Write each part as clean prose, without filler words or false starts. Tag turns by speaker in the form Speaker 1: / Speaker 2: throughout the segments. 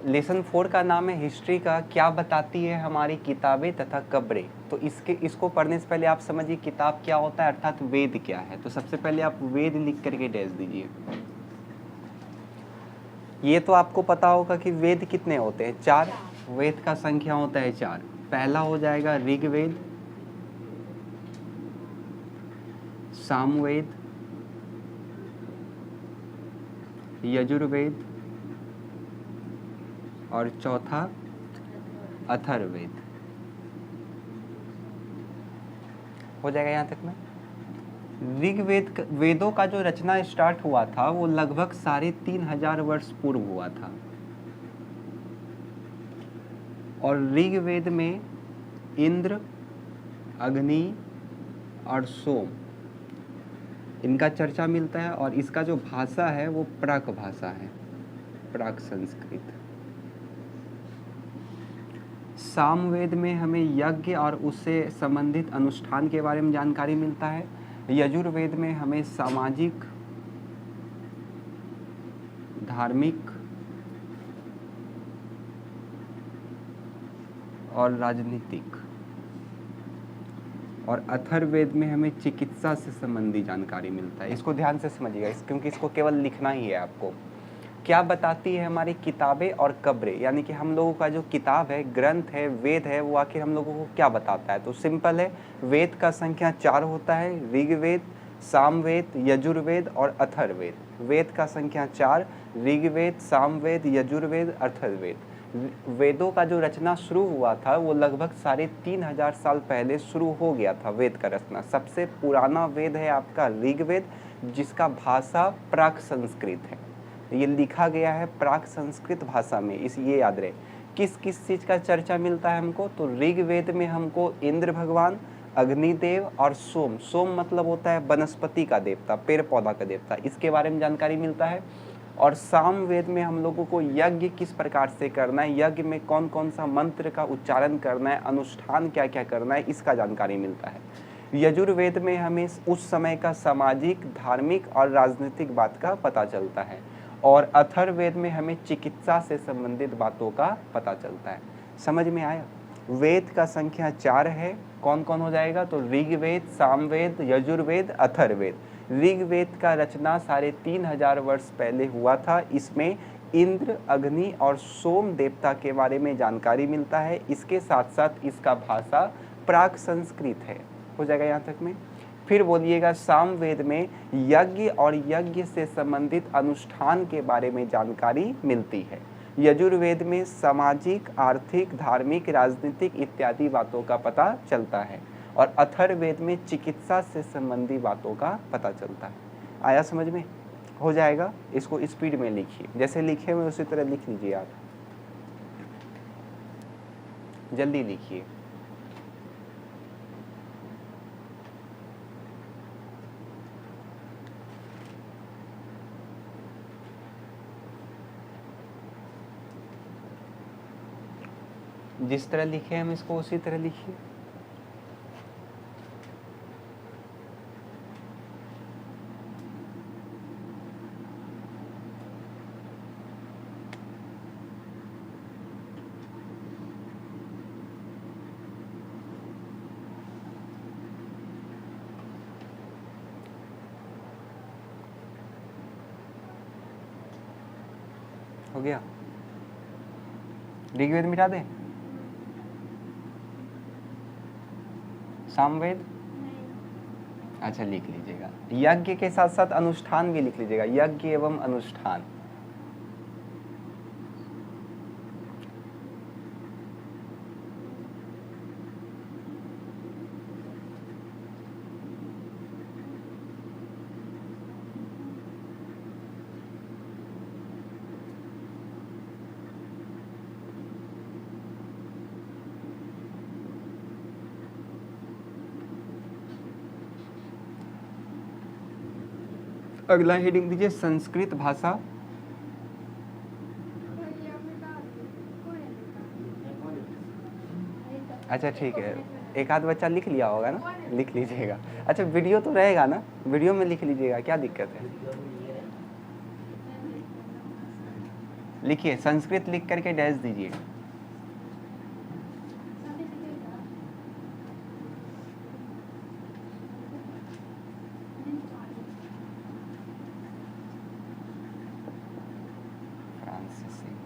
Speaker 1: Lesson 4 का नाम है हिस्ट्री का क्या बताती है हमारी किताबें तथा कब्रें। तो इसको पढ़ने से पहले आप समझिए किताब क्या होता है अर्थात वेद क्या है। तो सबसे पहले आप वेद लिख करके डैश दीजिए। ये तो आपको पता होगा कि वेद कितने होते हैं, 4। वेद का संख्या होता है 4। पहला हो जाएगा ऋग्वेद, सामवेद, यजुर्वेद और चौथा अथर्ववेद। हो जाएगा यहाँ तक में। ऋग्वेद वेदों का जो रचना स्टार्ट हुआ था वो लगभग 3500 वर्ष पूर्व हुआ था। और ऋग्वेद में इंद्र, अग्नि और सोम इनका चर्चा मिलता है। और इसका जो भाषा है वो प्राक भाषा है, प्राक संस्कृत। सामवेद में हमें यज्ञ और उससे संबंधित अनुष्ठान के बारे में जानकारी मिलता है। यजुर्वेद में हमें सामाजिक, धार्मिक और राजनीतिक, और अथर्ववेद में हमें चिकित्सा से संबंधी जानकारी मिलता है। इसको ध्यान से समझिएगा क्योंकि इसको केवल लिखना ही है आपको। क्या बताती है हमारी किताबें और कब्रें, यानी कि हम लोगों का जो किताब है, ग्रंथ है, वेद है, वो आखिर हम लोगों को क्या बताता है। तो सिंपल है, वेद का संख्या 4 होता है, ऋग्वेद, सामवेद, यजुर्वेद और अथर्ववेद। वेद का संख्या 4, ऋग्वेद, सामवेद, यजुर्वेद, अथर्ववेद। वेदों का जो रचना शुरू हुआ था वो लगभग 3500 साल पहले शुरू हो गया था वेद का रचना। सबसे पुराना वेद है आपका ऋग्वेद, जिसका भाषा प्राक संस्कृत है। ये लिखा गया है प्राक संस्कृत भाषा में। इस ये याद रहे किस किस चीज़ का चर्चा मिलता है हमको। तो ऋग्वेद में हमको इंद्र भगवान, अग्निदेव और सोम, सोम मतलब होता है वनस्पति का देवता, पेड़ पौधा का देवता, इसके बारे में जानकारी मिलता है। और सामवेद में हम लोगों को यज्ञ किस प्रकार से करना है, यज्ञ में कौन कौन सा मंत्र का उच्चारण करना है, अनुष्ठान क्या क्या करना है, इसका जानकारी मिलता है। यजुर्वेद में हमें उस समय का सामाजिक, धार्मिक और राजनीतिक बात का पता चलता है। और अथर्ववेद में हमें चिकित्सा से संबंधित बातों का पता चलता है। समझ में आया। वेद का संख्या 4 है। कौन कौन हो जाएगा, तो ऋग्वेद, सामवेद, यजुर्वेद, अथर्ववेद। ऋग्वेद का रचना 3500 वर्ष पहले हुआ था। इसमें इंद्र, अग्नि और सोम देवता के बारे में जानकारी मिलता है। इसके साथ साथ इसका भाषा प्राक संस्कृत है। हो जाएगा यहाँ तक में। फिर बोलिएगा सामवेद में यज्ञ और यज्ञ से संबंधित अनुष्ठान के बारे में जानकारी मिलती है। यजुर्वेद में सामाजिक, आर्थिक, धार्मिक, राजनीतिक इत्यादि बातों का पता चलता है। और अथर्ववेद में चिकित्सा से संबंधी बातों का पता चलता है। आया समझ में। हो जाएगा। इसको स्पीड में लिखिए, जैसे लिखे हुए उसी तरह लिख लीजिए। आप जल्दी लिखिए। जिस तरह लिखे हम इसको उसी तरह लिखिए। हो गया। ऋग्वेद मिटा दें, सामवेद अच्छा लिख लीजिएगा। यज्ञ के साथ साथ अनुष्ठान भी लिख लीजिएगा, यज्ञ एवं अनुष्ठान। अगला हेडिंग दीजिए संस्कृत भाषा। अच्छा ठीक है, एक आध बच्चा लिख लिया होगा ना, लिख लीजिएगा। अच्छा वीडियो तो रहेगा ना, वीडियो में लिख लीजिएगा, क्या दिक्कत है। लिखिए, संस्कृत लिख करके डैश दीजिए। फ्रांसीसी।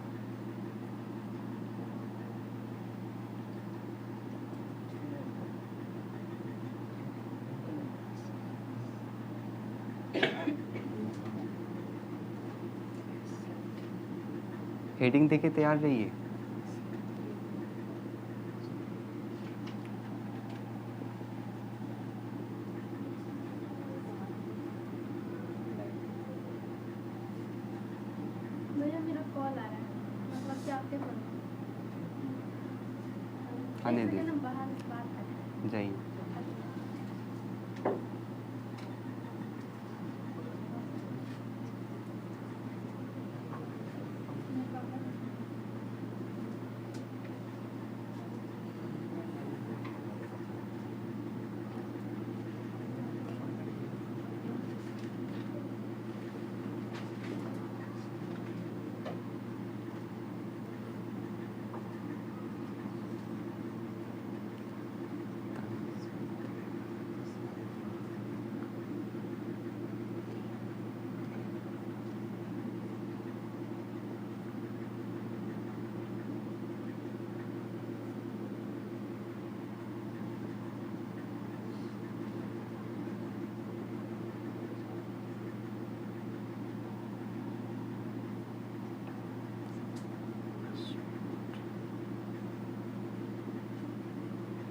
Speaker 1: हेडिंग देके तैयार रहिए।
Speaker 2: मेरा कॉल आ रहा है, मतलब क्या आपके फोन
Speaker 1: आने दे,
Speaker 2: बाहर बात कर रहे हैं।
Speaker 1: जाइए।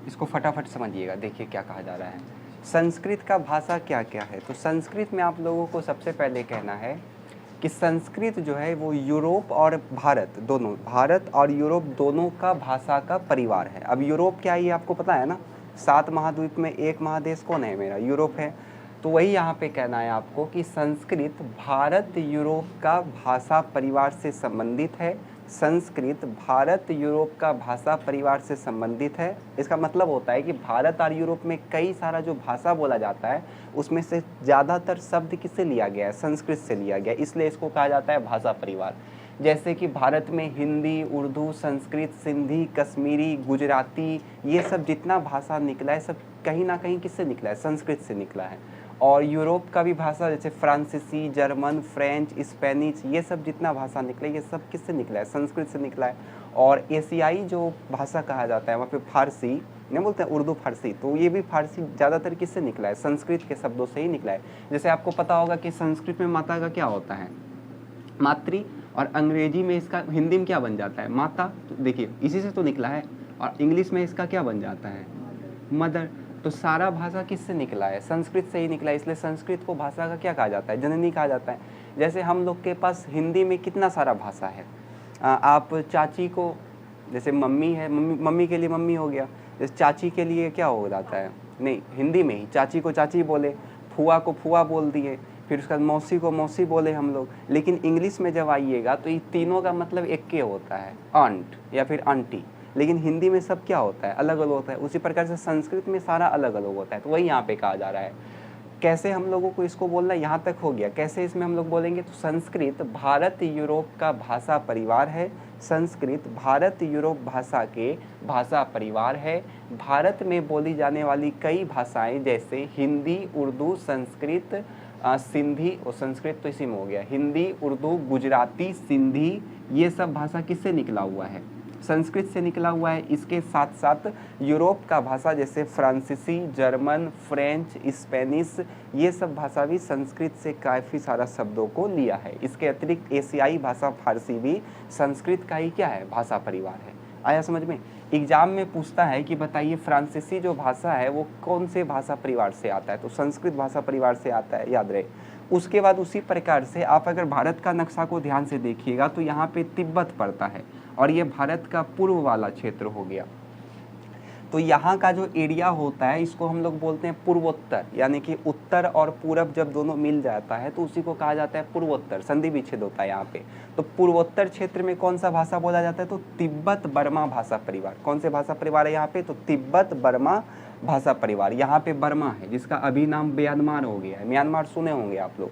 Speaker 1: इसको फटाफट समझिएगा, देखिए क्या कहा जा रहा है। संस्कृत का भाषा क्या क्या है, तो संस्कृत में आप लोगों को सबसे पहले कहना है कि संस्कृत जो है वो यूरोप और भारत दोनों, भारत और यूरोप दोनों का भाषा का परिवार है। अब यूरोप क्या है ये आपको पता है ना, 7 महाद्वीप में एक महादेश कौन है, मेरा यूरोप है। तो वही यहाँ पे कहना है आपको कि संस्कृत भारत यूरोप का भाषा परिवार से संबंधित है। संस्कृत भारत यूरोप का भाषा परिवार से संबंधित है। इसका मतलब होता है कि भारत और यूरोप में कई सारा जो भाषा बोला जाता है उसमें से ज़्यादातर शब्द किससे लिया गया है, संस्कृत से लिया गया, इसलिए इसको कहा जाता है भाषा परिवार। जैसे कि भारत में हिंदी, उर्दू, संस्कृत, सिंधी, कश्मीरी, गुजराती, ये सब जितना भाषा निकला है सब कहीं ना कहीं किससे निकला है, संस्कृत से निकला है। और यूरोप का भी भाषा जैसे फ्रांसीसी, जर्मन, फ्रेंच, स्पेनिश, ये सब जितना भाषा निकला है ये सब किससे निकला है, संस्कृत से निकला है। और एशियाई जो भाषा कहा जाता है वहाँ पे फारसी नहीं बोलते हैं, उर्दू फारसी, तो ये भी फारसी ज़्यादातर किससे निकला है, संस्कृत के शब्दों से ही निकला है। जैसे आपको पता होगा कि संस्कृत में माता का क्या होता है, मातृ, और अंग्रेजी में इसका, हिंदी में क्या बन जाता है, माता, तो देखिए इसी से तो निकला है। और इंग्लिश में इसका क्या बन जाता है, मदर। तो सारा भाषा किससे निकला है, संस्कृत से ही निकला है, इसलिए संस्कृत को भाषा का क्या कहा जाता है, जननी कहा जाता है। जैसे हम लोग के पास हिंदी में कितना सारा भाषा है, आप चाची को, जैसे मम्मी है, मम्मी के लिए मम्मी हो गया, जैसे चाची के लिए क्या हो जाता है, नहीं हिंदी में ही चाची को चाची बोले, फुआ को फुआ बोल दिए, फिर उसके बाद मौसी को मौसी बोले हम लोग। लेकिन इंग्लिश में जब आइएगा तो ये तीनों का मतलब एक के होता है, आंट या फिर आंटी, लेकिन हिंदी में सब क्या होता है, अलग अलग होता है। उसी प्रकार से संस्कृत में सारा अलग अलग होता है। तो वही यहाँ पे कहा जा रहा है। कैसे हम लोगों को इसको बोलना, यहाँ तक हो गया। कैसे इसमें हम लोग बोलेंगे, तो संस्कृत भारत यूरोप का भाषा परिवार है। संस्कृत भारत यूरोप भाषा के भाषा परिवार है। भारत में बोली जाने वाली कई भाषाएं जैसे हिंदी, उर्दू, संस्कृत, सिंधी, और संस्कृत तो इसी में हो गया, हिंदी, उर्दू, गुजराती, सिंधी, ये सब भाषा किससे निकला हुआ है, संस्कृत से निकला हुआ है। इसके साथ साथ यूरोप का भाषा जैसे फ्रांसीसी, जर्मन, फ्रेंच, स्पेनिश, ये सब भाषा भी संस्कृत से काफ़ी सारा शब्दों को लिया है। इसके अतिरिक्त एशियाई भाषा फारसी भी संस्कृत का ही क्या है, भाषा परिवार है। आया समझ में। एग्जाम में पूछता है कि बताइए फ्रांसीसी जो भाषा है वो कौन से भाषा परिवार से आता है, तो संस्कृत भाषा परिवार से आता है, याद रहे। उसके बाद उसी प्रकार से आप अगर भारत का नक्शा को ध्यान से देखिएगा तो यहाँ पे तिब्बत पड़ता है और ये भारत का पूर्व वाला क्षेत्र हो गया। तो यहाँ का जो एरिया होता है इसको हम लोग बोलते हैं पूर्वोत्तर, यानी कि उत्तर और पूरब जब दोनों मिल जाता है तो उसी को कहा जाता है पूर्वोत्तर, संधि विच्छेद होता है यहाँ पे। तो पूर्वोत्तर क्षेत्र में कौन सा भाषा बोला जाता है, तो तिब्बत बर्मा भाषा परिवार। कौन से भाषा परिवार है यहाँ पे, तो तिब्बत बर्मा भाषा परिवार। यहाँ पे बर्मा है जिसका अभी नाम म्यांमार हो गया है, म्यांमार सुने होंगे आप लोग।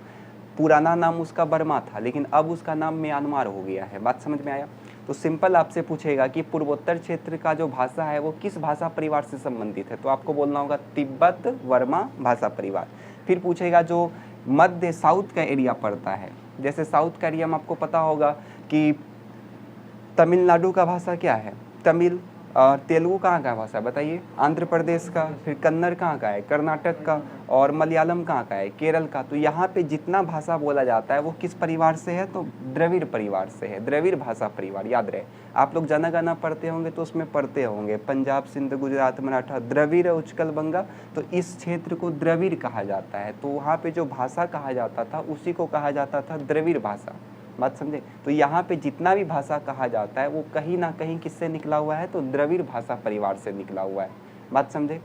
Speaker 1: पुराना नाम उसका बर्मा था, लेकिन अब उसका नाम म्यांमार हो गया है। बात समझ में आया? तो सिंपल आपसे पूछेगा कि पूर्वोत्तर क्षेत्र का जो भाषा है वो किस भाषा परिवार से संबंधित है, तो आपको बोलना होगा तिब्बत वर्मा भाषा परिवार। फिर पूछेगा जो मध्य साउथ का एरिया पड़ता है, जैसे साउथ का एरिया में आपको पता होगा कि तमिलनाडु का भाषा क्या है, तमिल। और तेलुगु कहाँ का भाषा बताइए, आंध्र प्रदेश का। फिर कन्नड़ कहाँ का है, कर्नाटक का। और मलयालम कहाँ का है, केरल का। तो यहाँ पे जितना भाषा बोला जाता है वो किस परिवार से है, तो द्रविड़ परिवार से है, द्रविड़ भाषा परिवार। याद रहे, आप लोग जनगणना पढ़ते होंगे तो उसमें पढ़ते होंगे पंजाब सिंध गुजरात मराठा द्रविड़ उत्कल बंगा, तो इस क्षेत्र को द्रविड़ कहा जाता है। तो वहाँ पे जो भाषा कहा जाता था उसी को कहा जाता था द्रविड़ भाषा। बात समझे? तो यहाँ पे जितना भी भाषा कहा जाता है वो कहीं ना कहीं किससे निकला हुआ है, तो द्रविड़ भाषा परिवार से निकला हुआ है। बात समझे?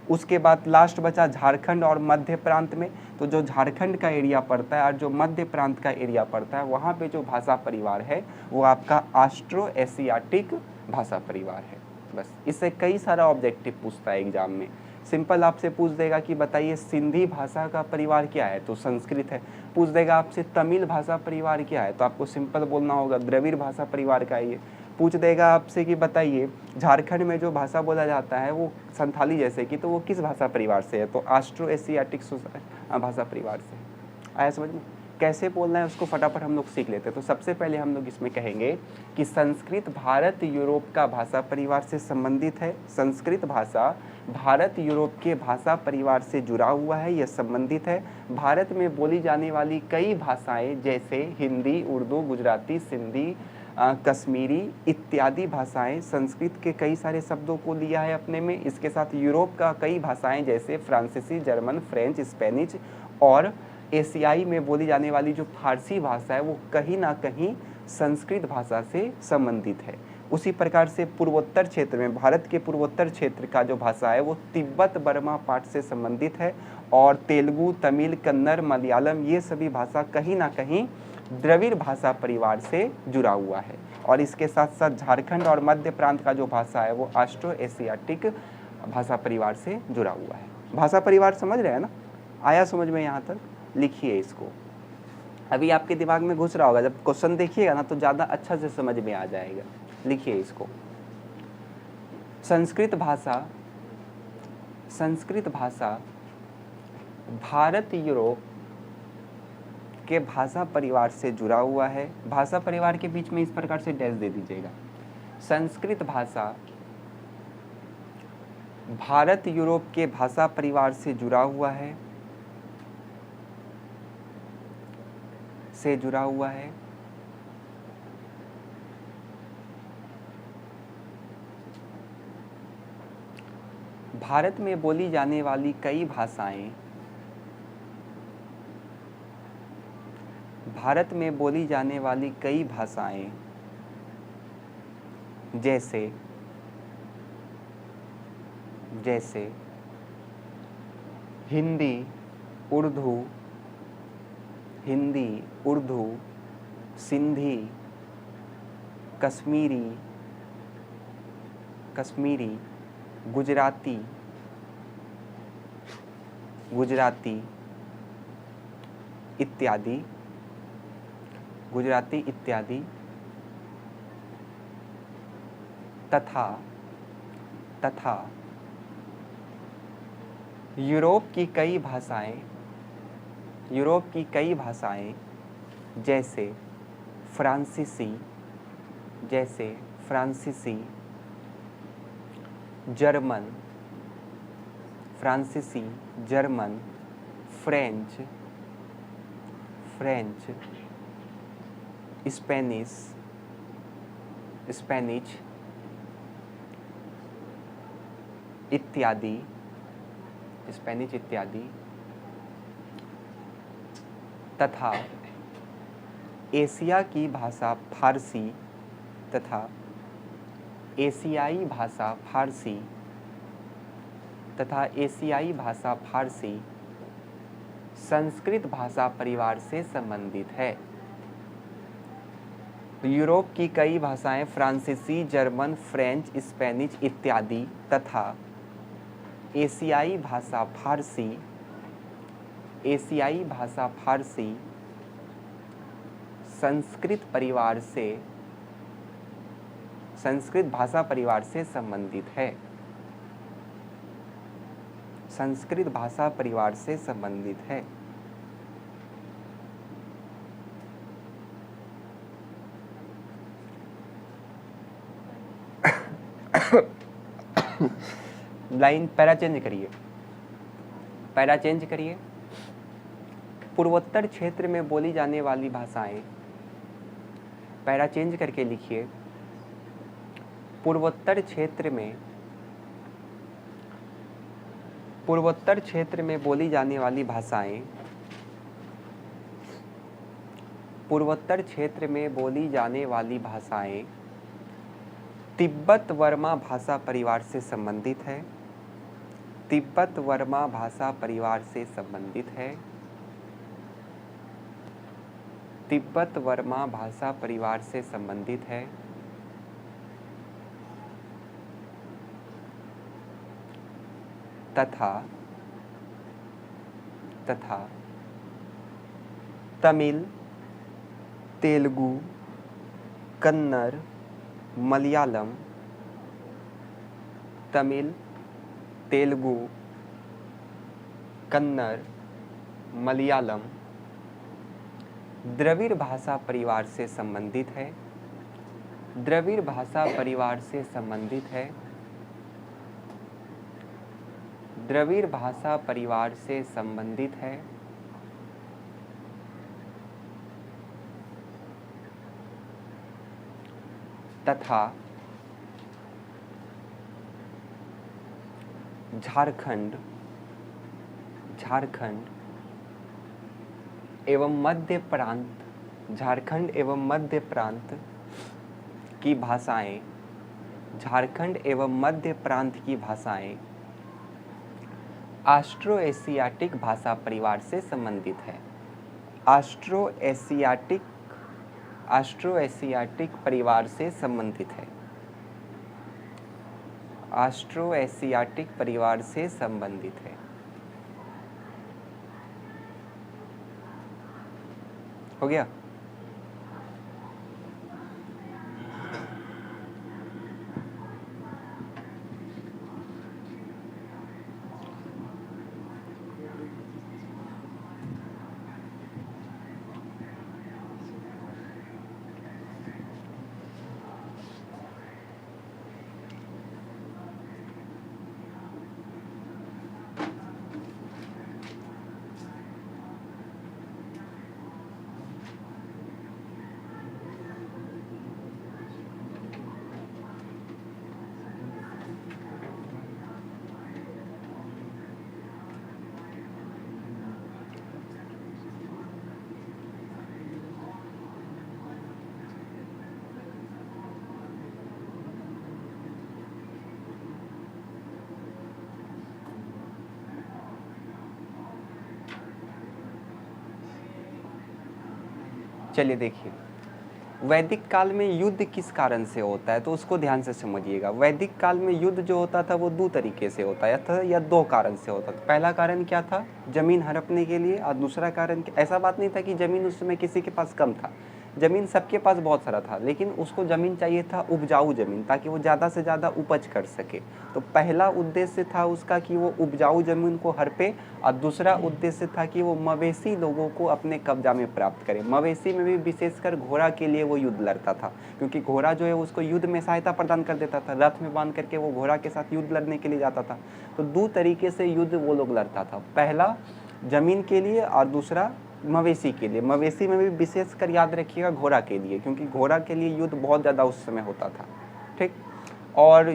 Speaker 1: उसके बाद लास्ट बचा झारखंड और मध्य प्रांत में। तो जो झारखंड का एरिया पड़ता है और जो मध्य प्रांत का एरिया पड़ता है वहाँ पे जो भाषा परिवार है वो आपका ऑस्ट्रो एशियाटिक भाषा परिवार है। बस इससे कई सारा ऑब्जेक्टिव पूछता है एग्जाम में। सिंपल आपसे पूछ देगा कि बताइए सिंधी भाषा का परिवार क्या है, तो संस्कृत है। पूछ देगा आपसे तमिल भाषा परिवार क्या है, तो आपको सिंपल बोलना होगा द्रविड़ भाषा परिवार का ये। पूछ देगा आपसे कि बताइए झारखंड में जो भाषा बोला जाता है वो संथाली जैसे कि, तो वो किस भाषा परिवार से है, तो ऑस्ट्रो एशियाटिक भाषा परिवार से। आया समझ में? कैसे बोलना है उसको फटाफट हम लोग सीख लेते हैं। तो सबसे पहले हम लोग इसमें कहेंगे कि संस्कृत भारत यूरोप का भाषा परिवार से संबंधित है। संस्कृत भाषा भारत यूरोप के भाषा परिवार से जुड़ा हुआ है, यह संबंधित है। भारत में बोली जाने वाली कई भाषाएं जैसे हिंदी, उर्दू, गुजराती, सिंधी, कश्मीरी इत्यादि भाषाएं संस्कृत के कई सारे शब्दों को लिया है अपने में। इसके साथ यूरोप का कई भाषाएं जैसे फ्रांसीसी, जर्मन, फ्रेंच, स्पेनिश और एशियाई में बोली जाने वाली जो फारसी भाषा है वो कहीं ना कहीं संस्कृत भाषा से संबंधित है। उसी प्रकार से पूर्वोत्तर क्षेत्र में, भारत के पूर्वोत्तर क्षेत्र का जो भाषा है वो तिब्बत बर्मा पाठ से संबंधित है। और तेलुगु, तमिल, कन्नड़, मलयालम ये सभी भाषा कहीं ना कहीं द्रविड़ भाषा परिवार से जुड़ा हुआ है। और इसके साथ साथ झारखंड और मध्य प्रांत का जो भाषा है वो ऑस्ट्रो एशियाटिक भाषा परिवार से जुड़ा हुआ है। भाषा परिवार समझ रहे हैं ना? आया समझ में यहाँ तक? लिखिए इसको। अभी आपके दिमाग में घुस रहा होगा, जब क्वेश्चन देखिएगा ना तो ज़्यादा अच्छा से समझ में आ जाएगा। लिखिए इसको। संस्कृत भाषा भारत यूरोप के भाषा परिवार से जुड़ा हुआ है। भाषा परिवार के बीच में इस प्रकार से डैश दे दीजिएगा। संस्कृत भाषा भारत यूरोप के भाषा परिवार से जुड़ा हुआ है, भारत में बोली जाने वाली कई भाषाएं जैसे हिंदी, उर्दू, सिंधी, कश्मीरी, गुजराती इत्यादि तथा यूरोप की कई भाषाएं जैसे फ्रांसीसी, जर्मन, फ्रेंच, स्पेनिश इत्यादि तथा एशिया की भाषा फारसी तथा एशियाई भाषा फारसी संस्कृत भाषा परिवार से संबंधित है। यूरोप की कई भाषाएं फ्रांसीसी, जर्मन, फ्रेंच, स्पेनिश इत्यादि तथा एशियाई भाषा फारसी संस्कृत भाषा परिवार से संबंधित है। संस्कृत भाषा परिवार से संबंधित है। लाइन पैरा चेंज करिए। पूर्वोत्तर क्षेत्र में बोली जाने वाली भाषाएं, पैरा चेंज करके लिखिए। पूर्वोत्तर क्षेत्र में बोली जाने वाली भाषाएं, पूर्वोत्तर क्षेत्र में बोली जाने वाली भाषाएं तिब्बत वर्मा भाषा परिवार से संबंधित है। तिब्बत वर्मा भाषा परिवार से संबंधित है। तिब्बत वर्मा भाषा परिवार से संबंधित है। तथा तमिल, तेलुगु, कन्नड़, मलयालम, तमिल, तेलुगु, कन्नड़, मलयालम द्रविड़ भाषा परिवार से संबंधित है। द्रविड़ भाषा परिवार से संबंधित है। द्रविड़ भाषा परिवार से संबंधित है। तथा झारखंड एवं मध्य प्रांत की भाषाएं ऑस्ट्रो एशियाटिक भाषा परिवार से संबंधित है। ऑस्ट्रो एशियाटिक परिवार से संबंधित है। ऑस्ट्रो एशियाटिक परिवार से संबंधित है। हो गया? चलिए देखिए, वैदिक काल में युद्ध किस कारण से होता है तो उसको ध्यान से समझिएगा। वैदिक काल में युद्ध जो होता था वो दो तरीके से होता है या दो कारण से होता था। पहला कारण क्या था? जमीन हड़पने के लिए। और दूसरा कारण, ऐसा बात नहीं था कि जमीन उस समय किसी के पास कम था, जमीन सबके पास बहुत सारा था, लेकिन उसको जमीन चाहिए था उपजाऊ जमीन, ताकि वो ज़्यादा से ज़्यादा उपज कर सके। तो पहला उद्देश्य था उसका कि वो उपजाऊ जमीन को हड़पे, और दूसरा उद्देश्य था कि वो मवेशी लोगों को अपने कब्जा में प्राप्त करे। मवेशी में भी विशेषकर घोड़ा के लिए वो युद्ध लड़ता था, क्योंकि घोड़ा जो है उसको युद्ध में सहायता प्रदान कर देता था। रथ में बांध करके वो घोड़ा के साथ युद्ध लड़ने के लिए जाता था। तो दो तरीके से युद्ध वो लोग लड़ता था, पहला जमीन के लिए और दूसरा मवेशी के लिए। मवेशी में भी विशेषकर याद रखिएगा घोड़ा के लिए, क्योंकि घोड़ा के लिए युद्ध बहुत ज़्यादा उस समय होता था। ठीक, और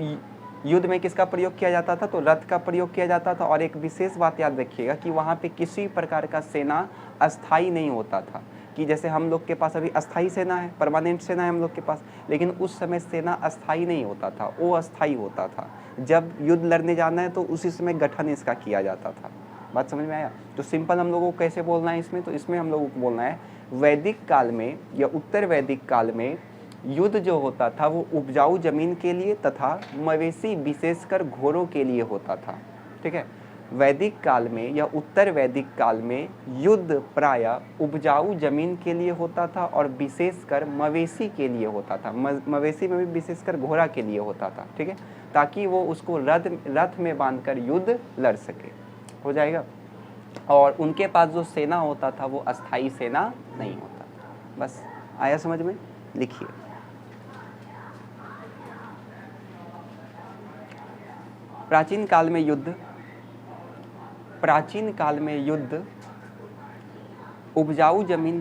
Speaker 1: युद्ध में किसका प्रयोग किया जाता था? तो रथ का प्रयोग किया जाता था। और एक विशेष बात याद रखिएगा कि वहाँ पे किसी प्रकार का सेना अस्थाई नहीं होता था, कि जैसे हम लोग के पास अभी अस्थाई सेना है, परमानेंट सेना है हम लोग के पास, लेकिन उस समय सेना अस्थाई नहीं होता था, वो अस्थाई होता था। जब युद्ध लड़ने जाना है तो उसी समय गठन इसका किया जाता था। बात समझ में आया? तो सिंपल हम लोगों को कैसे बोलना है इसमें? तो इसमें हम लोगों को बोलना है वैदिक काल में या उत्तर वैदिक काल में युद्ध जो होता था वो उपजाऊ जमीन के लिए तथा मवेशी विशेषकर घोड़ों के लिए होता था। ठीक है, वैदिक काल में या उत्तर वैदिक काल में युद्ध प्रायः उपजाऊ जमीन के लिए होता था और विशेषकर मवेशी के लिए होता था। मवेशी में भी विशेषकर घोड़ा के लिए होता था, ठीक है, ताकि वो उसको रथ में बांधकर युद्ध लड़ सके। हो जाएगा। और उनके पास जो सेना होता था वो अस्थाई सेना नहीं होता। बस आया समझ में? लिखिए। प्राचीन काल में युद्ध उपजाऊ जमीन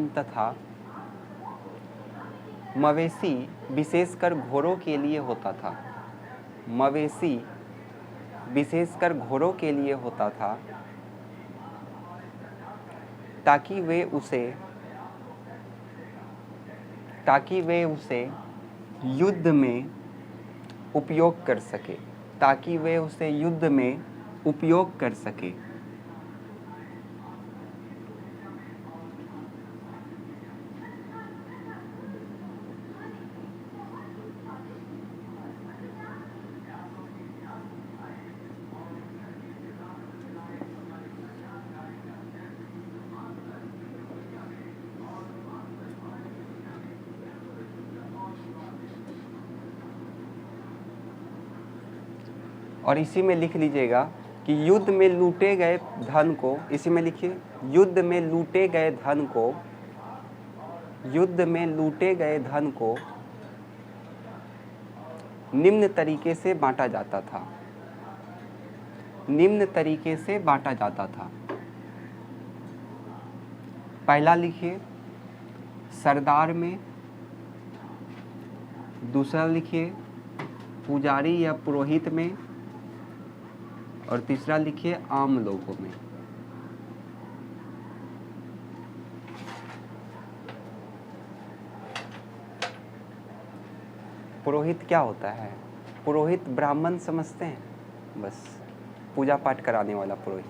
Speaker 1: तथा मवेशी विशेषकर घोड़ों के लिए होता था ताकि वे उसे युद्ध में उपयोग कर सके। और इसी में लिख लीजिएगा कि युद्ध में लूटे गए धन को, इसी में लिखिए, युद्ध में लूटे गए धन को निम्न तरीके से बांटा जाता था। पहला लिखिए सरदार में, दूसरा लिखिए पुजारी या पुरोहित में, और तीसरा लिखिए आम लोगों में। पुरोहित क्या होता है? पुरोहित ब्राह्मण समझते हैं, बस पूजा पाठ कराने वाला पुरोहित।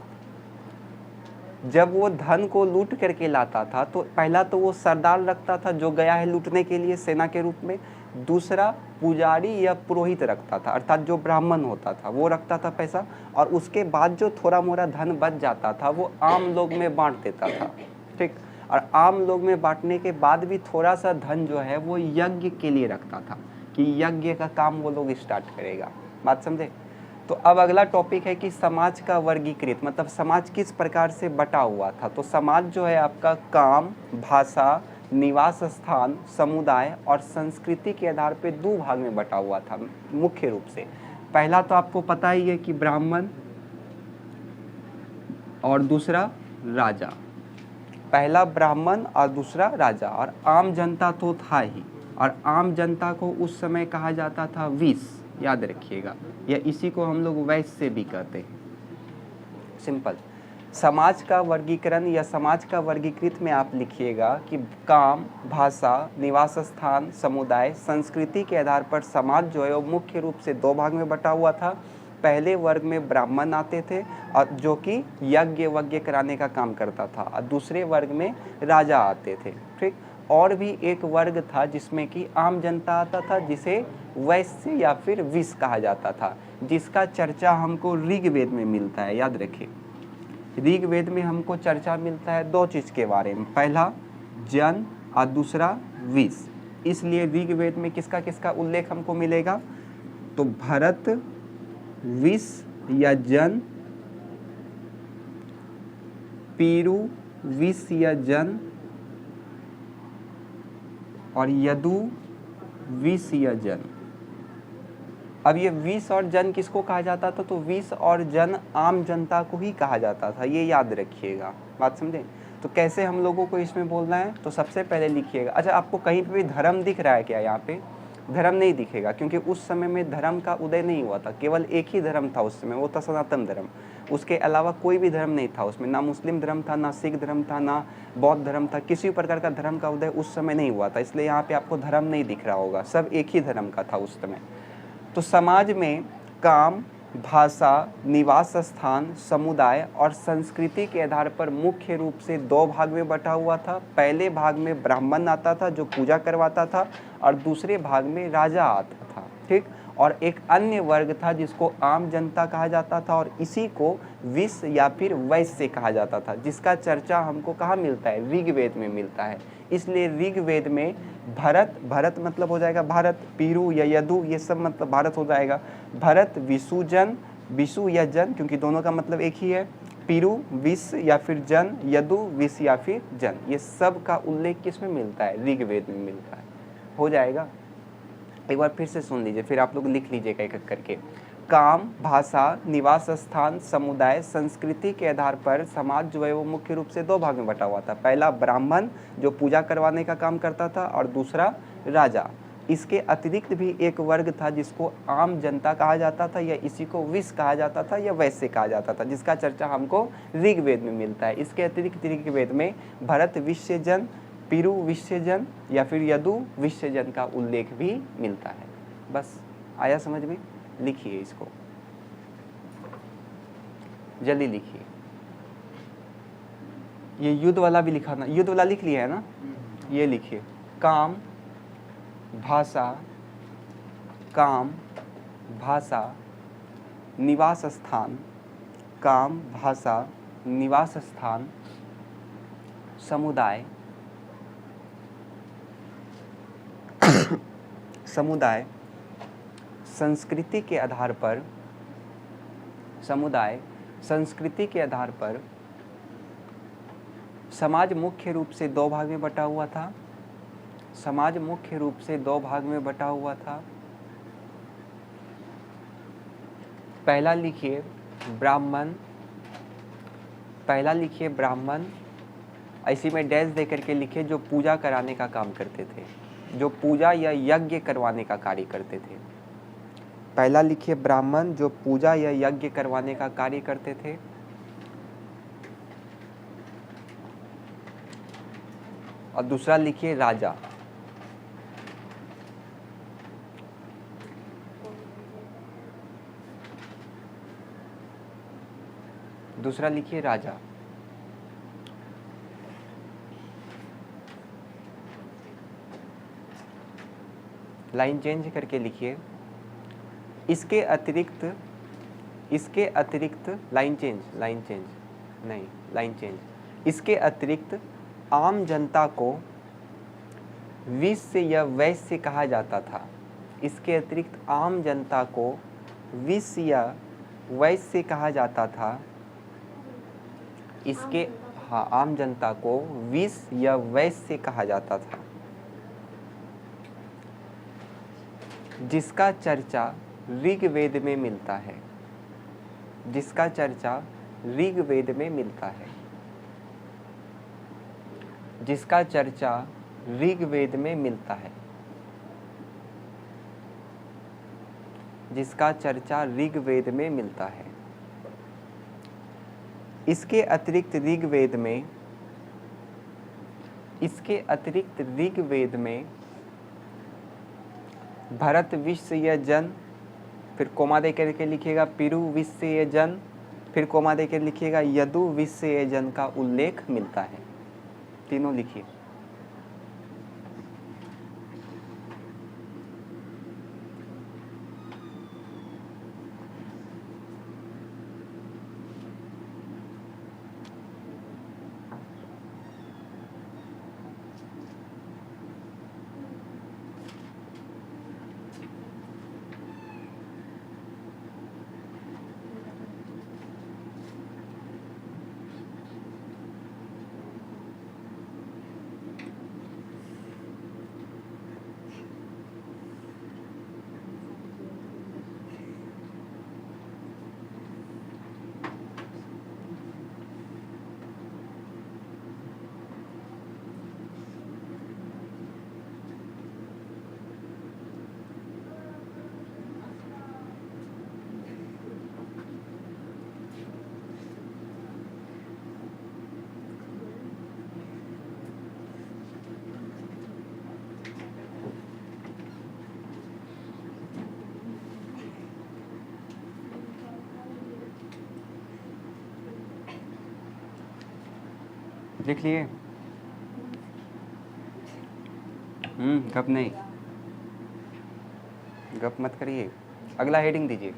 Speaker 1: जब वो धन को लूट करके लाता था तो पहला तो वो सरदार रखता था जो गया है लूटने के लिए सेना के रूप में, दूसरा पुजारी या पुरोहित रखता था, अर्थात जो ब्राह्मण होता था वो रखता था पैसा, और उसके बाद जो थोड़ा मोड़ा धन बच जाता था वो आम लोग में बांट देता था, ठीक। और आम लोग में बांटने के बाद भी थोड़ा सा धन जो है वो यज्ञ के लिए रखता था कि यज्ञ का काम वो लोग स्टार्ट करेगा। बात समझे? तो अब अगला टॉपिक है कि समाज का वर्गीकृत, मतलब समाज किस प्रकार से बटा हुआ था। तो समाज जो है आपका काम, भाषा, निवास स्थान, समुदाय और संस्कृति के आधार पे दो भाग में बटा हुआ था मुख्य रूप से। पहला तो आपको पता ही है कि ब्राह्मण और दूसरा राजा। पहला ब्राह्मण और दूसरा राजा, और आम जनता तो था ही, और आम जनता को उस समय कहा जाता था विश, याद रखिएगा, या इसी को हम लोग वैश्य भी कहते हैं। सिंपल। समाज का वर्गीकरण या समाज का वर्गीकृत में आप लिखिएगा कि काम, भाषा, निवास स्थान, समुदाय, संस्कृति के आधार पर समाज जो है वो मुख्य रूप से दो भाग में बटा हुआ था। पहले वर्ग में ब्राह्मण आते थे और जो कि यज्ञ वज्ञ कराने का काम करता था, और दूसरे वर्ग में राजा आते थे, ठीक। और भी एक वर्ग था जिसमें कि आम जनता आता था, जिसे वैश्य या फिर विश कहा जाता था, जिसका चर्चा हमको ऋग्वेद में मिलता है। याद रखिए, ऋग्वेद में हमको चर्चा मिलता है दो चीज़ के बारे में, पहला जन और दूसरा विश। इसलिए ऋग्वेद में किसका किसका उल्लेख हमको मिलेगा? तो भरत विश या जन, पीरू विश या जन, और यदु विश या जन। अब ये विश और जन किसको कहा जाता था? तो विश और जन आम जनता को ही कहा जाता था, ये याद रखिएगा। बात समझे? तो कैसे हम लोगों को इसमें बोलना है? तो सबसे पहले लिखिएगा। अच्छा, आपको कहीं पे भी धर्म दिख रहा है क्या? यहाँ पे धर्म नहीं दिखेगा, क्योंकि उस समय में धर्म का उदय नहीं हुआ था, केवल एक ही धर्म था उस समय, वो था सनातन धर्म। उसके अलावा कोई भी धर्म नहीं था उसमें, ना मुस्लिम धर्म था, ना सिख धर्म था, ना बौद्ध धर्म था, किसी प्रकार का धर्म का उदय उस समय नहीं हुआ था, इसलिए यहाँ पे आपको धर्म नहीं दिख रहा होगा, सब एक ही धर्म का था उस समय। तो समाज में काम, भाषा, निवास स्थान, समुदाय और संस्कृति के आधार पर मुख्य रूप से दो भाग में बटा हुआ था। पहले भाग में ब्राह्मण आता था जो पूजा करवाता था, और दूसरे भाग में राजा आता था, ठीक। और एक अन्य वर्ग था जिसको आम जनता कहा जाता था और इसी को विश्व या फिर वैश्य कहा जाता था, जिसका चर्चा हमको कहाँ मिलता है? ऋग्वेद में मिलता है। इसलिए ऋग्वेद में भरत, भरत मतलब हो जाएगा भारत, पीरू या यदु ये सब मतलब भारत हो जाएगा। भरत, विषुजन, विषु या जन क्योंकि दोनों का मतलब एक ही है, पीरू विष या फिर जन, यदु विष या फिर जन, ये सब का उल्लेख किस में मिलता है? ऋग्वेद में मिलता है। हो जाएगा। एक बार फिर से सुन लीजिए, फिर आप लोग लिख लीजिएगा एक एक करके। काम, भाषा, निवास स्थान, समुदाय, संस्कृति के आधार पर समाज जो है वो मुख्य रूप से दो भाग में बटा हुआ था। पहला ब्राह्मण जो पूजा करवाने का काम करता था और दूसरा राजा। इसके अतिरिक्त भी एक वर्ग था जिसको आम जनता कहा जाता था या इसी को विश्व कहा जाता था या वैश्य कहा जाता था, जिसका चर्चा हमको ऋग्वेद में मिलता है। इसके अतिरिक्त ऋग्वेद में भरत विश्वजन, पीरू विश्वजन या फिर यदु विश्वजन का उल्लेख भी मिलता है। बस आया समझ में? लिखिए इसको, जल्दी लिखिए। ये युद्ध वाला भी लिखा ना, युद्ध वाला लिख लिया है ना? ये लिखिए, काम, भाषा, काम, भाषा, निवास स्थान, काम, भाषा, निवास स्थान, समुदाय, समुदाय, संस्कृति के आधार पर, समुदाय, संस्कृति के आधार पर समाज मुख्य रूप से दो भाग में बटा हुआ था। समाज मुख्य रूप से दो भाग में बटा हुआ था। पहला लिखिए ब्राह्मण, पहला लिखिए ब्राह्मण, इसी में डैश दे करके लिखिए जो पूजा कराने का काम करते थे, जो पूजा या यज्ञ करवाने का कार्य करते थे। पहला लिखिए ब्राह्मण जो पूजा या यज्ञ करवाने का कार्य करते थे। और दूसरा लिखिए राजा। दूसरा लिखिए राजा। लाइन चेंज करके लिखिए। इसके अतिरिक्त लाइन चेंज नहीं, लाइन चेंज। इसके अतिरिक्त आम जनता को विश्व या वैश्य कहा जाता था। इसके अतिरिक्त आम जनता को विश्व या वैश्य कहा जाता था। इसके हाँ, आम जनता को विश्व या वैश्य कहा जाता था, जिसका चर्चा ऋग्वेद में मिलता है। जिसका चर्चा ऋग्वेद में मिलता है। जिसका चर्चा ऋग्वेद में मिलता है। जिसका चर्चा ऋग्वेद में मिलता है। इसके अतिरिक्त ऋग्वेद में भरत विश्व या जन, फिर कोमा दे करके लिखिएगा पिरु विश्व या जन, फिर कोमा दे कर लिखिएगा यदु विश्व या जन का उल्लेख मिलता है। तीनों लिखिए। लिख लिए? गप नहीं, गप मत करिए। अगला हेडिंग दीजिए,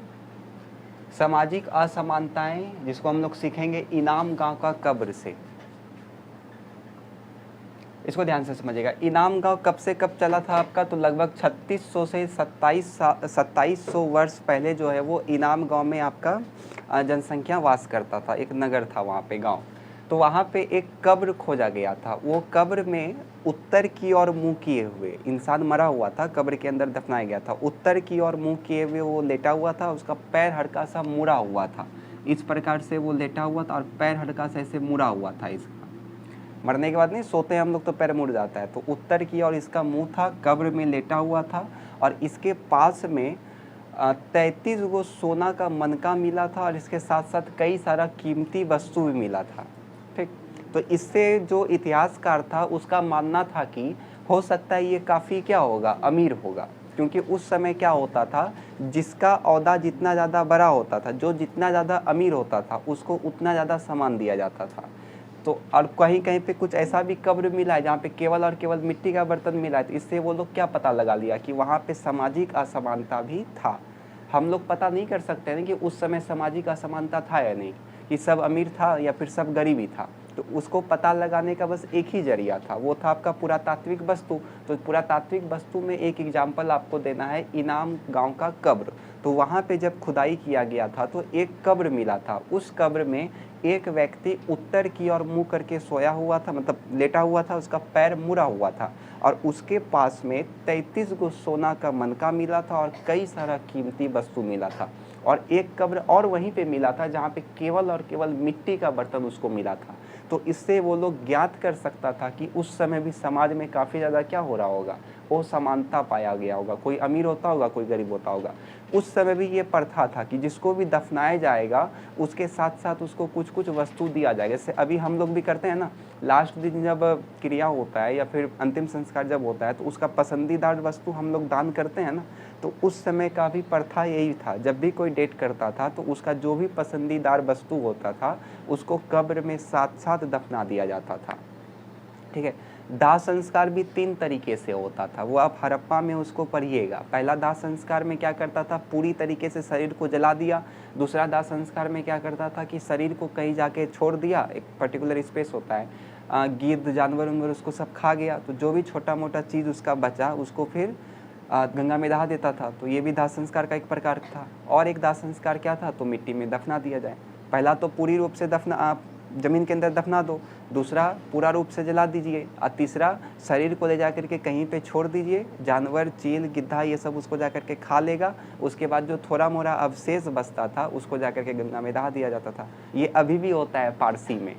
Speaker 1: सामाजिक असमानताएं, जिसको हम लोग सीखेंगे इनाम गांव का कब्र से। इसको ध्यान से समझिएगा। इनाम गांव कब से कब चला था आपका, तो लगभग 3600 से 2700 वर्ष पहले जो है वो इनाम गांव में आपका जनसंख्या वास करता था। एक नगर था वहाँ पे, गांव। तो वहाँ पे एक कब्र खोजा गया था। वो कब्र में उत्तर की ओर मुंह किए हुए इंसान मरा हुआ था, कब्र के अंदर दफनाया गया था। उत्तर की ओर मुंह किए हुए वो लेटा हुआ था, उसका पैर हल्का सा मुड़ा हुआ था। इस प्रकार से वो लेटा हुआ था और पैर हल्का सा ऐसे मुड़ा हुआ था। इसका मरने के बाद नहीं सोते हैं हम लोग तो पैर मुड़ जाता है, तो उत्तर की ओर इसका मुंह था, कब्र में लेटा हुआ था। और इसके पास में 33 गो सोना का मनका मिला था और इसके साथ साथ कई सारा कीमती वस्तु भी मिला था। ठीक, तो इससे जो इतिहासकार था उसका मानना था कि हो सकता है ये काफ़ी क्या होगा, अमीर होगा। क्योंकि उस समय क्या होता था, जिसका ओहदा जितना ज़्यादा बड़ा होता था, जो जितना ज़्यादा अमीर होता था, उसको उतना ज़्यादा सामान दिया जाता था। तो और कहीं कहीं पे कुछ ऐसा भी कब्र मिला है जहाँ पे केवल और केवल मिट्टी का बर्तन मिला है। तो इससे वो लोग क्या पता लगा लिया कि वहाँ पे सामाजिक असमानता भी था। हम लोग पता नहीं कर सकते हैं कि उस समय सामाजिक असमानता था या नहीं, कि सब अमीर था या फिर सब गरीबी था। तो उसको पता लगाने का बस एक ही जरिया था, वो था आपका पुरातात्विक वस्तु। तो पुरातात्विक वस्तु में एक एग्जाम्पल आपको देना है, इनाम गांव का कब्र। तो वहाँ पे जब खुदाई किया गया था तो एक कब्र मिला था। उस कब्र में एक व्यक्ति उत्तर की ओर मुंह करके सोया हुआ था, मतलब लेटा हुआ था, उसका पैर मुड़ा हुआ था और उसके पास में 33 गो सोना का मनका मिला था और कई सारा कीमती वस्तु मिला था। और एक कब्र और वहीं पे मिला था जहाँ पे केवल और केवल मिट्टी का बर्तन उसको मिला था। तो इससे वो लोग ज्ञात कर सकता था कि उस समय भी समाज में काफ़ी ज़्यादा क्या हो रहा होगा, वो समानता पाया गया होगा। कोई अमीर होता होगा, कोई गरीब होता होगा। उस समय भी ये प्रथा था कि जिसको भी दफनाया जाएगा उसके साथ साथ उसको कुछ कुछ वस्तु दिया जाएगा। जैसे अभी हम लोग भी करते हैं ना, लास्ट दिन जब क्रिया होता है या फिर अंतिम संस्कार जब होता है तो उसका पसंदीदा वस्तु हम लोग दान करते हैं ना। तो उस समय का भी प्रथा यही था, जब भी कोई डेट करता था तो उसका जो भी पसंदीदार वस्तु होता था उसको कब्र में साथ साथ दफना दिया जाता था। ठीक है। दाह संस्कार भी 3 तरीके से होता था, वो आप हड़प्पा में उसको पढ़िएगा। पहला दाह संस्कार में क्या करता था, पूरी तरीके से शरीर को जला दिया। दूसरा दाह संस्कार में क्या करता था कि शरीर को कहीं जाके छोड़ दिया, एक पर्टिकुलर स्पेस होता है, गिद्ध जानवर उनवर उसको सब खा गया। तो जो भी छोटा मोटा चीज़ उसका बचा उसको फिर गंगा में दहा देता था। तो ये भी दाह संस्कार का एक प्रकार था। और एक दाह संस्कार क्या था, तो मिट्टी में दफना दिया जाए। पहला तो पूरी रूप से दफना ज़मीन के अंदर दफना दो, दूसरा पूरा रूप से जला दीजिए, और तीसरा शरीर को ले जा करके कहीं पे छोड़ दीजिए। जानवर, चील, गिद्धा ये सब उसको जा करके खा लेगा। उसके बाद जो थोड़ा मोड़ा अवशेष बचता था उसको जा करके गंगा में दहा दिया जाता था। ये अभी भी होता है पारसी में।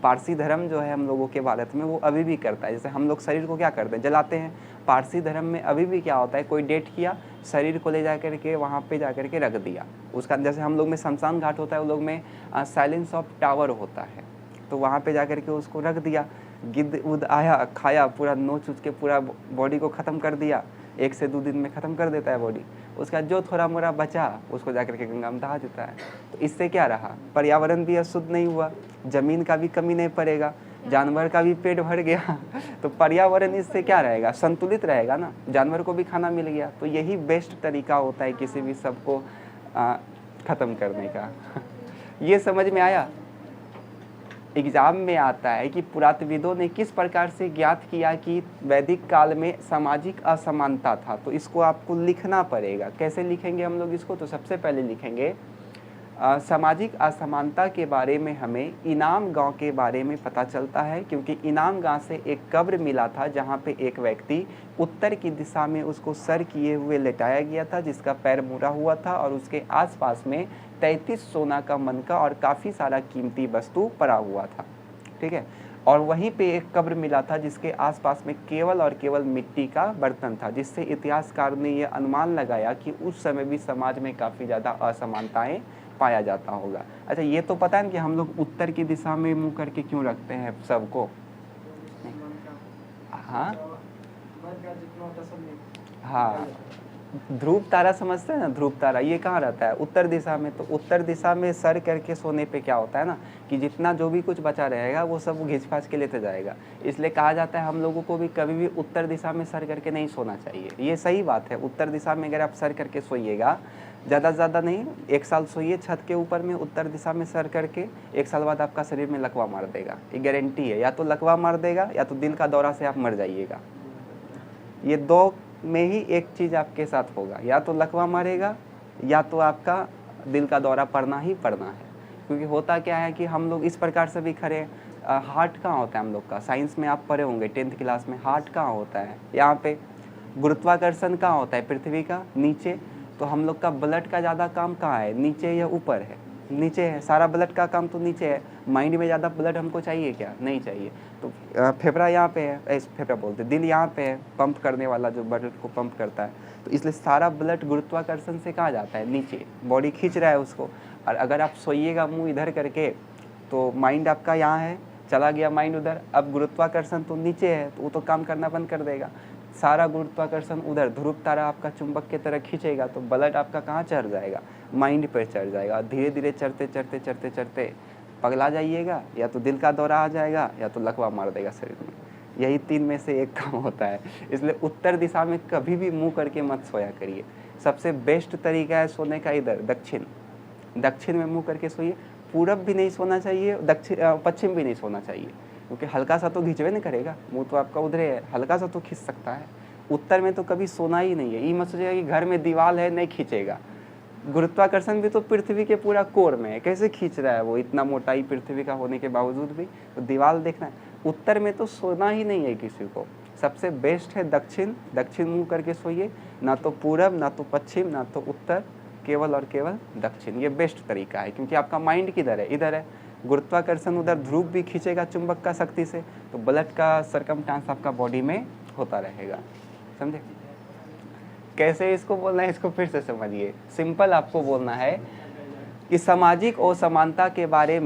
Speaker 1: पारसी धर्म जो है हम लोगों के भारत में, वो अभी भी करता है। जैसे हम लोग शरीर को क्या करते हैं, जलाते हैं। पारसी धर्म में अभी भी क्या होता है, कोई डेट किया, शरीर को ले जा करके वहाँ पे जा करके रख दिया। उसका जैसे हम लोग में शमशान घाट होता है, उन लोग में साइलेंस ऑफ टावर होता है, तो वहाँ पे जा करके उसको रख दिया। गिद्ध उद आया, खाया, पूरा नोच उच के पूरा बॉडी को ख़त्म कर दिया। 1 से 2 दिन में ख़त्म कर देता है बॉडी। उसका जो थोड़ा मोड़ा बचा उसको जा करके गंगा में दहा देता है। तो इससे क्या रहा, पर्यावरण भी अशुद्ध नहीं हुआ, ज़मीन का भी कमी नहीं पड़ेगा, जानवर का भी पेट भर गया। तो पर्यावरण इससे क्या रहेगा, संतुलित रहेगा ना, जानवर को भी खाना मिल गया। तो यही बेस्ट तरीका होता है किसी भी सबको ख़त्म करने का। ये समझ में आया। एग्जाम में आता है कि पुरातत्वविदों ने किस प्रकार से ज्ञात किया कि वैदिक काल में सामाजिक असमानता था। तो इसको आपको लिखना पड़ेगा। कैसे लिखेंगे हम लोग इसको, तो सबसे पहले लिखेंगे सामाजिक असमानता के बारे में हमें इनाम गांव के बारे में पता चलता है, क्योंकि इनाम गांव से एक कब्र मिला था जहां पे एक व्यक्ति उत्तर की दिशा में उसको सर किए हुए लेटाया गया था, जिसका पैर मुड़ा हुआ था और उसके आसपास में 33 सोना का मनका और काफ़ी सारा कीमती वस्तु पड़ा हुआ था। ठीक है। और वहीं पे एक कब्र मिला था जिसके आसपास में केवल और केवल मिट्टी का बर्तन था, जिससे इतिहासकार ने यह अनुमान लगाया कि उस समय भी समाज में काफ़ी ज़्यादा असमानताएं पाया जाता होगा। अच्छा, ये तो पता है कि हम लोग उत्तर की दिशा में मुंह करके क्यों रखते हैं सबको। हाँ हाँ, ध्रुव तारा समझते हैं ना, ध्रुव तारा ये कहाँ रहता है, उत्तर दिशा में। तो उत्तर दिशा में सर करके सोने पे क्या होता है ना, कि जितना जो भी कुछ बचा रहेगा वो सब घिंच फाच के लेते जाएगा। इसलिए कहा जाता है हम लोगों को भी कभी भी उत्तर दिशा में सर करके नहीं सोना चाहिए। ये सही बात है, उत्तर दिशा में अगर आप सर करके सोइएगा ज़्यादा से ज़्यादा नहीं, 1 साल सोइए छत के ऊपर में उत्तर दिशा में सर करके, 1 साल बाद आपका शरीर में लकवा मार देगा, ये गारंटी है। या तो लकवा मार देगा या तो दिल का दौरा से आप मर जाइएगा। ये 2 में ही एक चीज़ आपके साथ होगा, या तो लकवा मारेगा या तो आपका दिल का दौरा पड़ना ही पड़ना है। क्योंकि होता क्या है कि हम लोग इस प्रकार से भी खड़े हार्ट कहाँ होता है हम लोग का, साइंस में आप पढ़े होंगे 10th क्लास में, हार्ट कहाँ होता है, यहाँ पे। गुरुत्वाकर्षण कहाँ होता है पृथ्वी का, नीचे। तो हम लोग का ब्लड का ज़्यादा काम कहाँ है, नीचे या ऊपर है, नीचे है। सारा ब्लड का काम तो नीचे है। माइंड में ज़्यादा ब्लड हमको चाहिए क्या, नहीं चाहिए। तो फेफड़ा यहाँ पे है, फेफड़ा बोलते, दिल यहाँ पे है, पंप करने वाला जो ब्लड को पंप करता है। तो इसलिए सारा ब्लड गुरुत्वाकर्षण से कहाँ जाता है, नीचे। बॉडी खींच रहा है उसको। और अगर आप सोइएगा मुँह इधर करके तो माइंड आपका यहाँ है, चला गया माइंड उधर। अब गुरुत्वाकर्षण तो नीचे है तो वो तो काम करना बंद कर देगा। सारा गुरुत्वाकर्षण उधर, ध्रुव तारा आपका चुंबक की तरह खींचेगा तो ब्लड आपका कहाँ चढ़ जाएगा, माइंड पर चढ़ जाएगा। धीरे धीरे चढ़ते चढ़ते चढ़ते चढ़ते पगला जाइएगा, या तो दिल का दौरा आ जाएगा या तो लकवा मार देगा शरीर में। यही 3 में से एक काम होता है। इसलिए उत्तर दिशा में कभी भी मुंह करके मत सोया करिए। सबसे बेस्ट तरीका है सोने का इधर, दक्षिण। दक्षिण में मुंह करके सोइए। पूरब भी नहीं सोना चाहिए, पश्चिम भी नहीं सोना चाहिए, क्योंकि हल्का सा तो खींचवे नहीं करेगा, मुंह तो आपका उधरे है, हल्का सा तो खींच सकता है। उत्तर में तो कभी सोना ही नहीं है। ये मत सोचिएगा कि घर में दीवार है नहीं खींचेगा। गुरुत्वाकर्षण भी तो पृथ्वी के पूरा कोर में है, कैसे खींच रहा है वो, इतना मोटाई पृथ्वी का होने के बावजूद भी। तो दीवार देखना है। उत्तर में तो सोना ही नहीं है किसी को। सबसे बेस्ट है दक्षिण। दक्षिण मुंह करके सोइए, ना तो पूरब, ना तो पश्चिम, ना तो उत्तर, केवल और केवल दक्षिण। ये बेस्ट तरीका है, क्योंकि आपका माइंड किधर है, इधर है। गुरुत्वाकर्षण उधर, ध्रुव भी खींचेगा चुंबक का शक्ति से, तो ब्लड का सरकमस्टांस आपका बॉडी में होता रहेगा। समझे कैसे इसको बोलना है, इसको फिर से समझिए। सिंपल आपको बोलना है कि सामाजिक असमानता के बारे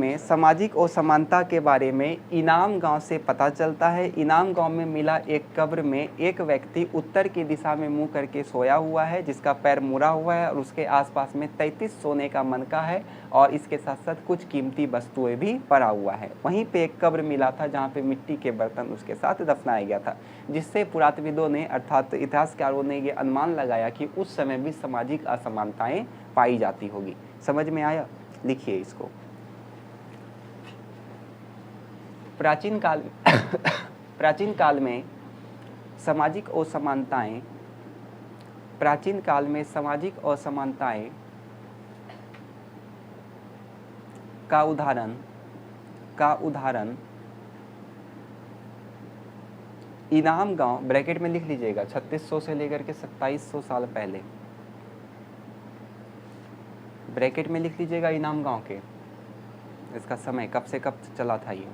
Speaker 1: में इनाम गांव से पता चलता है। इनाम गांव में मिला एक कब्र में एक व्यक्ति उत्तर की दिशा में मुंह करके सोया हुआ है, जिसका पैर मुड़ा हुआ है और उसके आसपास में 33 सोने का मनका है और इसके साथ साथ कुछ कीमती वस्तुएं भी पड़ा हुआ है। वहीं पे एक कब्र मिला था जहाँ पे मिट्टी के बर्तन उसके साथ दफनाया गया था, जिससे पुरातत्वविदों ने अर्थात इतिहासकारों ने ये अनुमान लगाया कि उस समय भी सामाजिक असमानताएं पाई जाती होगी। समझ में आया? लिखिए इसको। प्राचीन काल में सामाजिक असमानताएं का उदाहरण इनाम गांव, ब्रैकेट में लिख लीजिएगा, 3600 से लेकर के 2700 साल पहले, ब्रैकेट में लिख लीजिएगा इनाम गांव के, इसका समय कब से कब चला था ये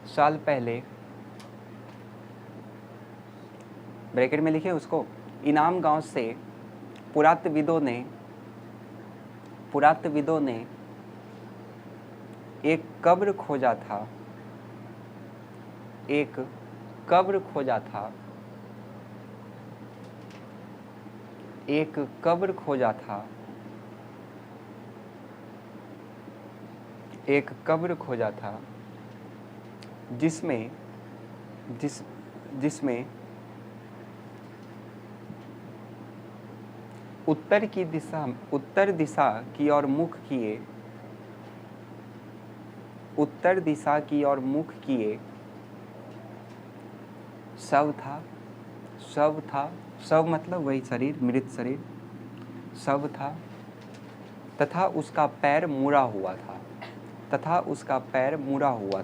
Speaker 1: साल पहले, ब्रैकेट में लिखे उसको। इनाम गांव से पुरातत्वविदों ने एक कब्र खोजा था, जिसमें उत्तर दिशा की ओर मुख किए शव मतलब वही शरीर, मृत शरीर, शव था, तथा उसका पैर मुड़ा हुआ था, तथा उसका पैर मुड़ा हुआ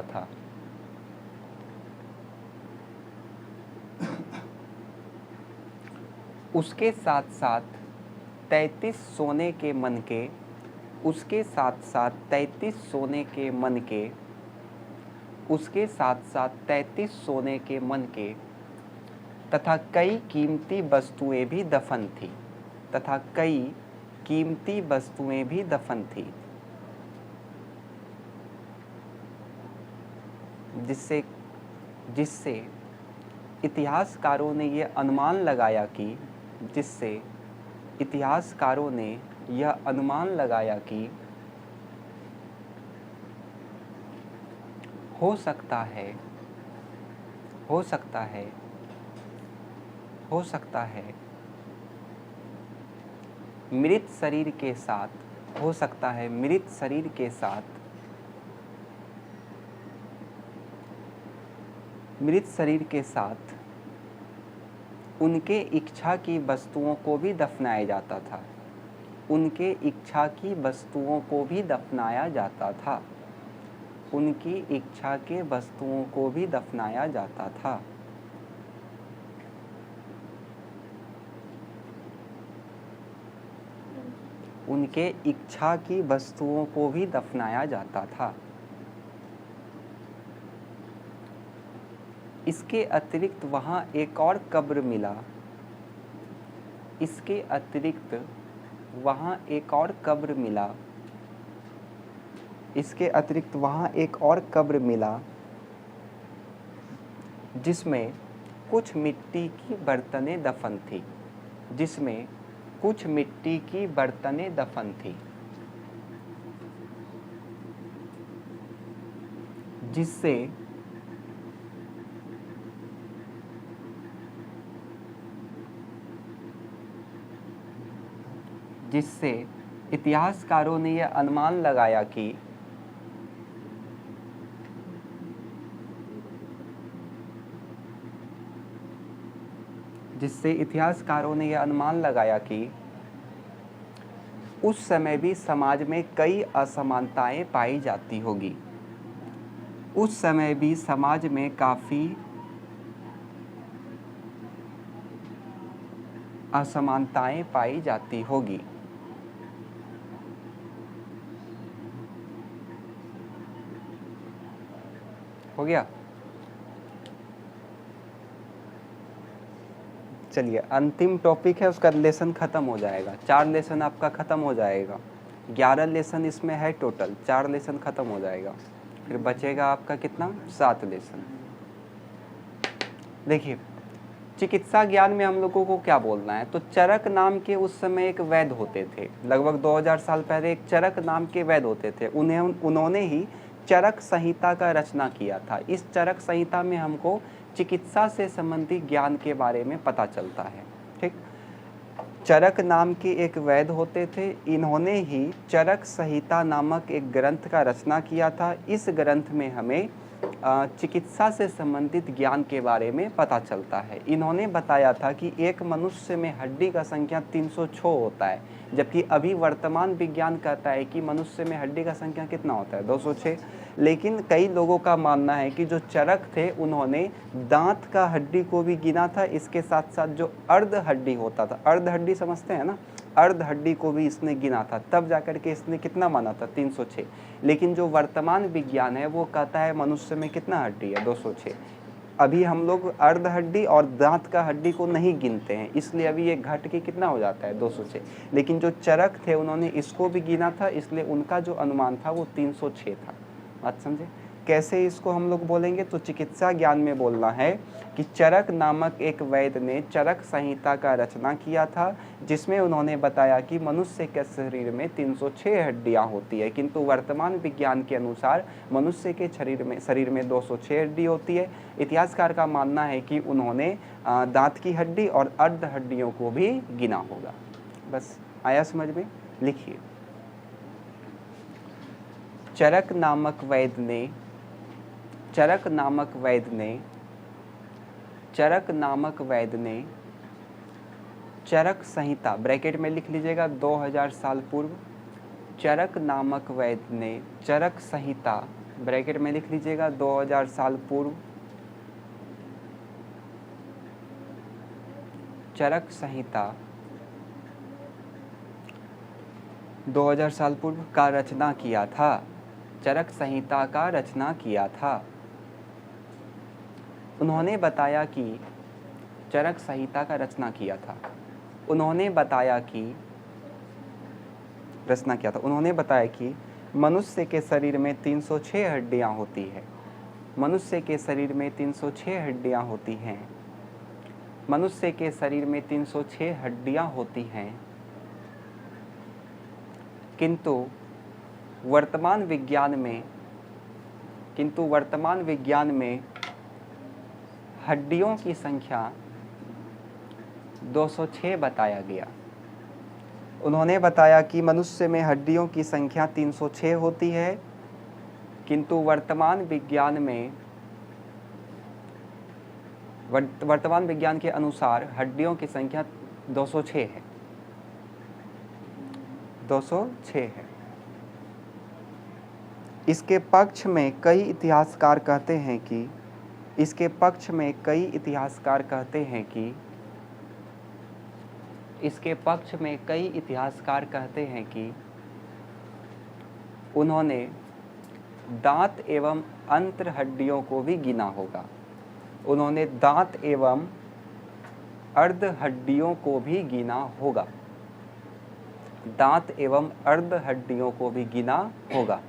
Speaker 1: था। उसके साथ साथ 33 सोने के मनके तथा कई कीमती वस्तुएं भी दफन थी, जिससे इतिहासकारों ने यह अनुमान लगाया कि हो सकता है, हो सकता है, हो सकता है मृत शरीर के साथ, हो सकता है मृत शरीर के साथ, मृत शरीर के साथ उनके इच्छा की वस्तुओं को भी दफनाया जाता था, उनके इच्छा की वस्तुओं को भी दफनाया जाता था, उनकी इच्छा के वस्तुओं को भी दफनाया जाता था। उनके इच्छा की वस्तुओं को भी दफनाया जाता था। इसके अतिरिक्त वहाँ एक और कब्र मिला, इसके अतिरिक्त वहाँ एक और कब्र मिला, इसके अतिरिक्त वहाँ एक और कब्र मिला जिसमें कुछ मिट्टी की बर्तनें दफन थी, जिसमें कुछ मिट्टी की बर्तनें दफन थी, जिससे जिससे इतिहासकारों ने यह अनुमान लगाया कि जिससे इतिहासकारों ने यह अनुमान लगाया कि उस समय भी समाज में कई असमानताएं पाई जाती होगी, उस समय भी समाज में काफ़ी असमानताएं पाई जाती होगी। हो गया? चलिए, अंतिम टॉपिक है, उसका लेसन ख़त्म हो जाएगा। 4 लेसन आपका ख़त्म हो जाएगा। 11 लेसन इसमें है टोटल, 4 लेसन ख़त्म हो जाएगा, फिर बचेगा आपका कितना, 7 लेसन। देखिए, चिकित्सा ज्ञान में हम लोगों को क्या बोलना है, तो चरक नाम के उस समय एक वैद्य होते थे, लगभग 2000 साल पहले एक चरक नाम के वैद्य होते थे। उन्होंने ही चरक संहिता का रचना किया था। इस चरक संहिता में हमको चिकित्सा से संबंधित ज्ञान के बारे में पता चलता है। ठीक, चरक नाम के एक वैद्य होते थे, इन्होंने ही चरक संहिता नामक एक ग्रंथ का रचना किया था। इस ग्रंथ में हमें चिकित्सा से संबंधित ज्ञान के बारे में पता चलता है। इन्होंने बताया था कि एक मनुष्य में हड्डी का संख्या 306 होता है, जबकि अभी वर्तमान विज्ञान कहता है कि मनुष्य में हड्डी का संख्या कितना होता है, 206। लेकिन कई लोगों का मानना है कि जो चरक थे उन्होंने दांत का हड्डी को भी गिना था, इसके साथ साथ जो अर्ध हड्डी होता था, अर्ध हड्डी समझते हैं ना, अर्ध हड्डी को भी इसने गिना था, तब जाकर के इसने कितना माना था, 306। लेकिन जो वर्तमान विज्ञान है वो कहता है मनुष्य में कितना हड्डी है, 206। अभी हम लोग अर्ध हड्डी और दांत का हड्डी को नहीं गिनते हैं, इसलिए अभी ये घट के कितना हो जाता है, 206। लेकिन जो चरक थे उन्होंने इसको भी गिना था, इसलिए उनका जो अनुमान था वो 306 था। बात समझे? कैसे इसको हम लोग बोलेंगे, तो चिकित्सा ज्ञान में बोलना है कि चरक नामक एक वैद्य ने चरक संहिता का रचना किया था, जिसमें उन्होंने बताया कि मनुष्य के शरीर में 306 हड्डियां होती है, किंतु वर्तमान विज्ञान के अनुसार मनुष्य के शरीर में 206 हड्डी होती है। इतिहासकार का मानना है कि उन्होंने दांत की हड्डी और अर्ध हड्डियों को भी गिना होगा। बस आया समझ में? लिखिए, चरक नामक वैद्य ने चरक नामक वैद्य ने चरक संहिता, ब्रैकेट में लिख लीजिएगा 2000 साल पूर्व, चरक नामक वैद्य ने चरक संहिता, ब्रैकेट में लिख लीजिएगा 2000 साल पूर्व, चरक संहिता 2000 साल पूर्व का रचना किया था, चरक संहिता का रचना किया था। उन्होंने बताया कि चरक संहिता का रचना किया था, उन्होंने बताया कि मनुष्य के शरीर में 306 हड्डियां होती है, मनुष्य के शरीर में 306 हड्डियां होती हैं, मनुष्य के शरीर में 306 हड्डियां होती हैं, किंतु वर्तमान विज्ञान में किंतु वर्तमान विज्ञान में हड्डियों की संख्या 206 बताया गया। उन्होंने बताया कि मनुष्य में हड्डियों की संख्या 306 होती है, किंतु वर्तमान विज्ञान के अनुसार हड्डियों की संख्या 206 है। 206 है। इसके पक्ष में कई इतिहासकार कहते हैं कि उन्होंने दांत एवं अंत्र हड्डियों को भी गिना होगा। उन्होंने दांत एवं अर्ध हड्डियों को भी गिना होगा। दांत एवं अर्ध हड्डियों को भी गिना होगा।